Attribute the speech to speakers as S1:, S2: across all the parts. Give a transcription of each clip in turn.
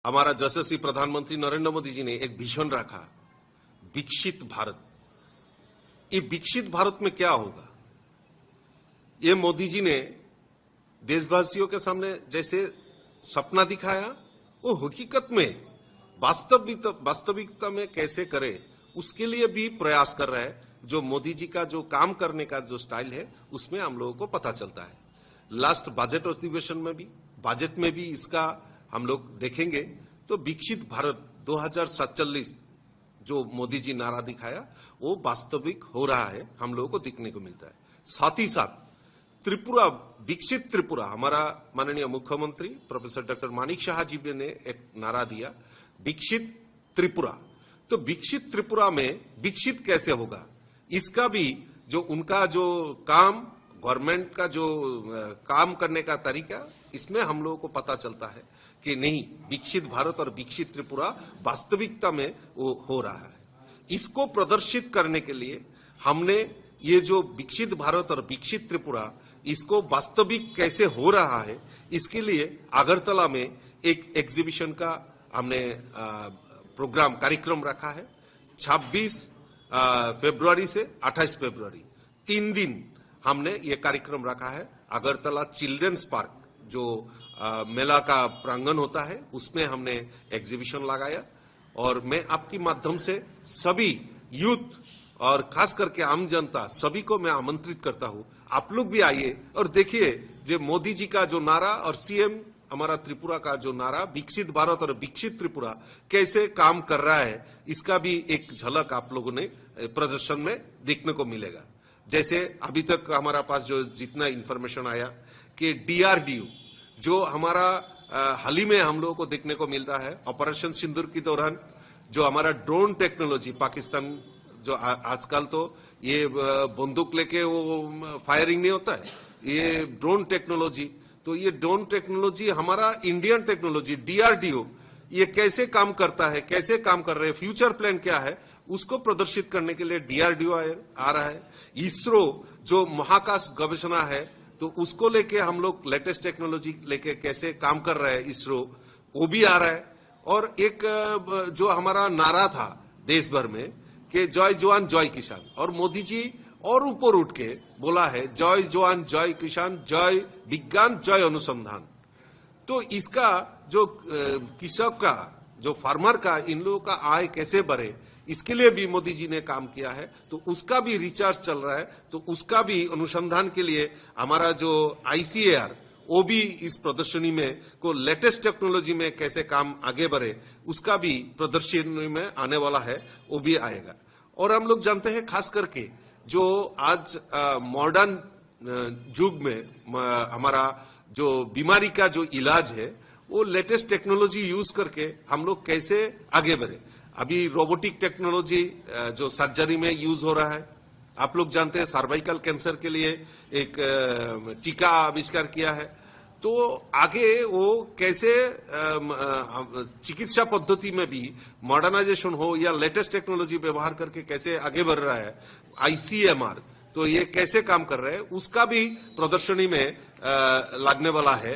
S1: हमारा यशस्वी प्रधानमंत्री नरेंद्र मोदी जी ने एक विजन रखा, विकसित भारत। ये विकसित भारत में क्या होगा, ये मोदी जी ने देशवासियों के सामने जैसे सपना दिखाया, वो हकीकत में वास्तविकता में कैसे करे, उसके लिए भी प्रयास कर रहा है। जो मोदी जी का जो काम करने का जो स्टाइल है, उसमें हम लोगों को पता चलता है। लास्ट बजट अधिवेशन में भी, बजट में भी इसका हम लोग देखेंगे तो विकसित भारत 2047 जो मोदी जी नारा दिखाया वो वास्तविक हो रहा है, हम लोगों को दिखने को मिलता है। साथ ही साथ त्रिपुरा, विकसित त्रिपुरा, हमारा माननीय मुख्यमंत्री प्रोफेसर डॉक्टर मानिक शाह जी ने एक नारा दिया, विकसित त्रिपुरा। तो विकसित त्रिपुरा में विकसित कैसे होगा, इसका भी जो उनका जो काम, गवर्नमेंट का जो काम करने का तरीका, इसमें हम लोगों को पता चलता है कि नहीं, विकसित भारत और विकसित त्रिपुरा वास्तविकता में वो हो रहा है। इसको प्रदर्शित करने के लिए हमने ये जो विकसित भारत और विकसित त्रिपुरा, इसको वास्तविक कैसे हो रहा है, इसके लिए अगरतला में एक एग्जीबिशन का हमने प्रोग्राम, कार्यक्रम रखा है। 26 फरवरी से 28 फरवरी 3 दिन हमने ये कार्यक्रम रखा है। अगरतला चिल्ड्रंस पार्क जो मेला का प्रांगण होता है, उसमें हमने एग्जीबिशन लगाया। और मैं आपके माध्यम से सभी यूथ और खास करके आम जनता सभी को मैं आमंत्रित करता हूं, आप लोग भी आइए और देखिए जो मोदी जी का जो नारा और सीएम हमारा त्रिपुरा का जो नारा, विकसित भारत और विकसित त्रिपुरा कैसे काम कर रहा है, इसका भी एक झलक आप लोगों ने प्रदर्शन में देखने को मिलेगा। जैसे अभी तक हमारा पास जो जितना इंफॉर्मेशन आया कि डीआरडीओ जो हमारा हाल ही में हम लोगों को देखने को मिलता है, ऑपरेशन सिंदूर के दौरान जो हमारा ड्रोन टेक्नोलॉजी, पाकिस्तान जो आजकल तो ये बंदूक लेके वो फायरिंग नहीं होता है, ये ड्रोन टेक्नोलॉजी, तो ये ड्रोन टेक्नोलॉजी हमारा इंडियन टेक्नोलॉजी डीआरडीओ ये कैसे काम करता है, कैसे काम कर रहे हैं, फ्यूचर प्लान क्या है, उसको प्रदर्शित करने के लिए डीआरडीओ आ रहा है। इसरो जो महाकाश गवेषणा है, तो उसको लेके हम लोग लेटेस्ट टेक्नोलॉजी लेके कैसे काम कर रहे हैं, इसरो वो भी आ रहा है। और एक जो हमारा नारा था देश भर में कि जय जवान जय किसान, और मोदी जी और ऊपर उठ के बोला है जय जवान जय किसान, जय विज्ञान जय अनुसंधान। तो इसका जो कृषक का, जो फार्मर का, इन लोगों का आय कैसे बढ़े, इसके लिए भी मोदी जी ने काम किया है। तो उसका भी रिसर्च चल रहा है, तो उसका भी अनुसंधान के लिए हमारा जो ICAR वो भी इस प्रदर्शनी में को लेटेस्ट टेक्नोलॉजी में कैसे काम आगे बढ़े, उसका भी प्रदर्शनी में आने वाला है, वो भी आएगा। और हम लोग जानते हैं खास करके जो आज मॉडर्न युग में हमारा जो बीमारी का जो इलाज है, वो लेटेस्ट टेक्नोलॉजी यूज करके हम लोग कैसे आगे बढ़े। अभी रोबोटिक टेक्नोलॉजी जो सर्जरी में यूज हो रहा है, आप लोग जानते हैं सर्वाइकल कैंसर के लिए एक टीका आविष्कार किया है। तो आगे वो कैसे चिकित्सा पद्धति में भी मॉडर्नाइजेशन हो या लेटेस्ट टेक्नोलॉजी व्यवहार करके कैसे आगे बढ़ रहा है, ICMR तो ये कैसे काम कर रहे हैं, उसका भी प्रदर्शनी में लगने वाला है।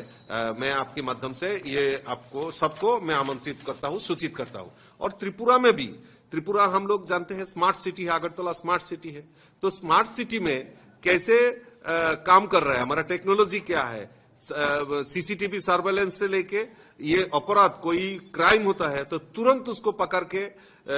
S1: मैं आपके माध्यम से ये आपको सबको मैं आमंत्रित करता हूं, सूचित करता हूं। और त्रिपुरा में भी, त्रिपुरा हम लोग जानते हैं स्मार्ट सिटी है, अगरतला स्मार्ट सिटी है। तो स्मार्ट सिटी में कैसे काम कर रहा है, हमारा टेक्नोलॉजी क्या है, CCTV सर्वेलेंस से लेके ये अपराध, कोई क्राइम होता है तो तुरंत उसको पकड़ के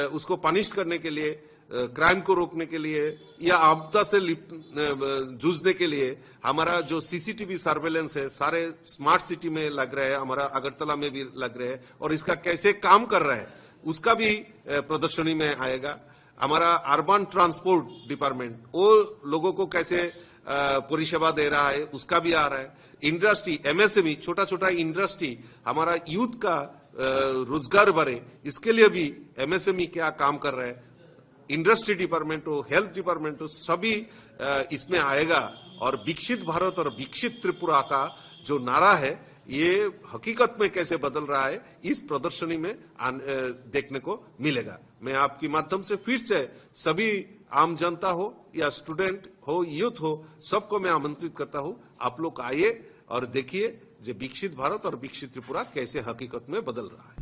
S1: उसको पनिश करने के लिए, क्राइम को रोकने के लिए या आपदा से जूझने के लिए हमारा जो CCTV सर्वेलेंस है सारे स्मार्ट सिटी में लग रहे हैं, हमारा अगरतला में भी लग रहे हैं। और इसका कैसे काम कर रहा है उसका भी प्रदर्शनी में आएगा। हमारा अर्बन ट्रांसपोर्ट डिपार्टमेंट वो लोगों को कैसे परिसेवा दे रहा है, उसका भी आ रहा है। इंडस्ट्री, MSME, छोटा छोटा इंडस्ट्री, हमारा यूथ का रोजगार बढ़े, इसके लिए भी MSME क्या काम कर रहा है, इंडस्ट्री डिपार्टमेंट हो, हेल्थ डिपार्टमेंट हो, सभी इसमें आएगा। और विकसित भारत और विकसित त्रिपुरा का जो नारा है, ये हकीकत में कैसे बदल रहा है, इस प्रदर्शनी में देखने को मिलेगा। मैं आपके माध्यम से फिर से सभी आम जनता हो या स्टूडेंट हो, यूथ हो, सबको मैं आमंत्रित करता हूं, आप लोग आइए और देखिए जो विकसित भारत और विकसित त्रिपुरा कैसे हकीकत में बदल रहा है।